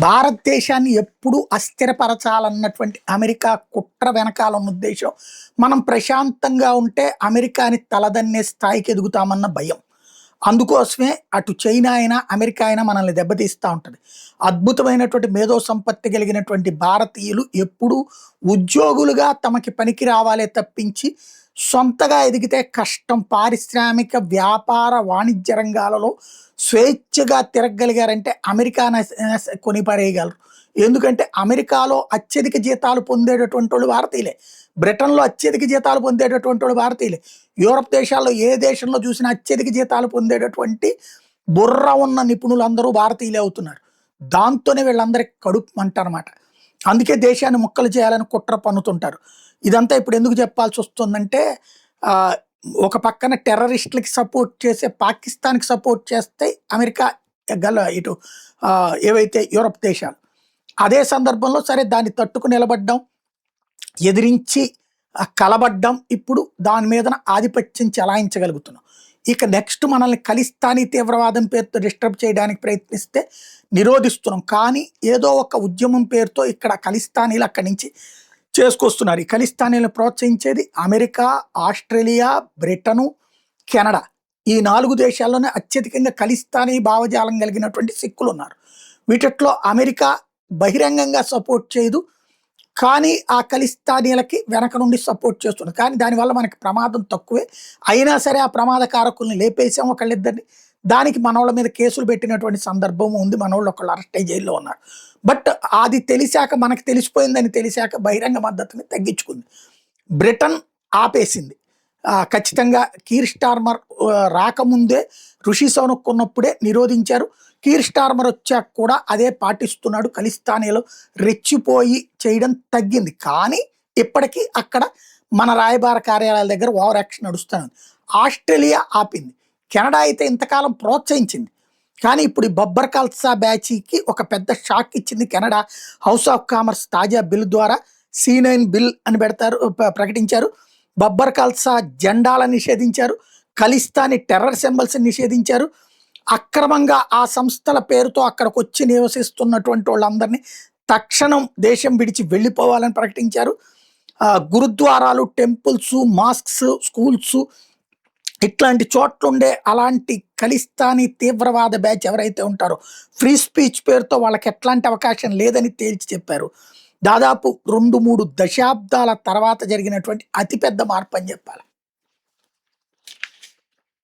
భారతదేశాన్ని ఎప్పుడు అస్థిరపరచాలన్నటువంటి అమెరికా కుట్ర వెనకాల ఉన్న ఉద్దేశం మనం ప్రశాంతంగా ఉంటే అమెరికాని తలదన్నే స్థాయికి ఎదుగుతామన్న భయం. అందుకోసమే అటు చైనా అయినా అమెరికా అయినా మనల్ని దెబ్బతీస్తూ ఉంటుంది. అద్భుతమైనటువంటి మేధో సంపత్తి కలిగినటువంటి భారతీయులు ఎప్పుడూ ఉద్యోగులుగా తమకి పనికి రావాలే తప్పించి సొంతగా ఎదిగితే కష్టం. పారిశ్రామిక వ్యాపార వాణిజ్య రంగాలలో స్వేచ్ఛగా తిరగలిగారంటే అమెరికాని కొనిపారేయగలరు. ఎందుకంటే అమెరికాలో అత్యధిక జీతాలు పొందేటటువంటి వాళ్ళు భారతీయులే, బ్రిటన్లో అత్యధిక జీతాలు పొందేటటువంటి వాళ్ళు భారతీయులే, యూరప్ దేశాల్లో ఏ దేశంలో చూసినా అత్యధిక జీతాలు పొందేటటువంటి బుర్ర ఉన్న నిపుణులందరూ భారతీయులే అవుతున్నారు. దాంతోనే వీళ్ళందరికీ కడుపు మంటనమాట. అందుకే దేశాన్ని ముక్కలు చేయాలని కుట్ర పన్నుతుంటారు. ఇదంతా ఇప్పుడు ఎందుకు చెప్పాల్సి వస్తుందంటే ఒక పక్కన టెర్రరిస్టులకి సపోర్ట్ చేసే పాకిస్తాన్కి సపోర్ట్ చేస్తే అమెరికా ఇటు ఏవైతే యూరప్ దేశాలు, అదే సందర్భంలో సరే దాన్ని తట్టుకు నిలబడ్డం, ఎదిరించి కలబడ్డం, ఇప్పుడు దాని మీదన ఆధిపత్యం చెలాయించగలుగుతున్నాం. ఇక నెక్స్ట్ మనల్ని ఖలిస్తానీ తీవ్రవాదం పేరుతో డిస్టర్బ్ చేయడానికి ప్రయత్నిస్తే నిరోధిస్తున్నాం. కానీ ఏదో ఒక ఉద్యమం పేరుతో ఇక్కడ ఖలిస్తానీలు అక్కడి నుంచి చేసుకొస్తున్నారు. ఈ ఖలిస్తానీలను ప్రోత్సహించేది అమెరికా, ఆస్ట్రేలియా, బ్రిటను, కెనడా. ఈ 4 దేశాల్లోనే అత్యధికంగా ఖలిస్తానీ భావజాలం కలిగినటువంటి సిక్కులు ఉన్నారు. వీటిలో అమెరికా బహిరంగంగా సపోర్ట్ చేయదు, కానీ ఆ ఖలిస్తానీలకి వెనక నుండి సపోర్ట్ చేస్తుంది. కానీ దానివల్ల మనకి ప్రమాదం తక్కువే. అయినా సరే ఆ ప్రమాద కారకుల్ని లేపేసాం ఒకళ్ళిద్దరిని. దానికి మనోళ్ళ మీద కేసులు పెట్టినటువంటి సందర్భం ఉంది. మనోళ్ళు ఒకళ్ళు అరెస్ట్ అయ్యి జైల్లో ఉన్నారు. బట్ అది తెలిసాక, మనకు తెలిసిపోయిందని తెలిసాక బహిరంగ మద్దతుని తగ్గించుకుంది. బ్రిటన్ ఆపేసింది. ఖచ్చితంగా కీర్ స్టార్మర్ రాకముందే, ఋషి సౌనక్ ఉన్నప్పుడే నిరోధించారు. కీర్ స్టార్మర్ వచ్చాక కూడా అదే పాటిస్తున్నాడు. ఖలిస్తానీలు రెచ్చిపోయి చేయడం తగ్గింది. కానీ ఇప్పటికీ అక్కడ మన రాయబార కార్యాలయాల దగ్గర ఓవర్ యాక్షన్ నడుస్తుంది. ఆస్ట్రేలియా ఆపింది. కెనడా అయితే ఇంతకాలం ప్రోత్సహించింది. కానీ ఇప్పుడు ఈ బబ్బర్ ఖాల్సా బ్యాచీకి ఒక పెద్ద షాక్ ఇచ్చింది కెనడా. హౌస్ ఆఫ్ కామర్స్ తాజా బిల్ ద్వారా C9 బిల్ అని ప్రకటించారు. బబ్బర్ ఖాల్సా జెండాలను నిషేధించారు. ఖలిస్తానీ టెర్రర్ సింబల్స్ నిషేధించారు. అక్రమంగా ఆ సంస్థల పేరుతో అక్కడికి వచ్చి నివసిస్తున్నటువంటి వాళ్ళందరినీ తక్షణం దేశం విడిచి వెళ్ళిపోవాలని ప్రకటించారు. గురుద్వారాలు, టెంపుల్స్, మాస్క్స్, స్కూల్స్ ఇట్లాంటి చోట్లుండే అలాంటి ఖలిస్తానీ తీవ్రవాద బ్యాచ్ ఎవరైతే ఉంటారో ఫ్రీ స్పీచ్ పేరుతో వాళ్ళకి ఎట్లాంటి అవకాశం లేదని తేల్చి చెప్పారు. దాదాపు 2-3 దశాబ్దాల తర్వాత జరిగినటువంటి అతిపెద్ద మార్పు అని చెప్పాలి.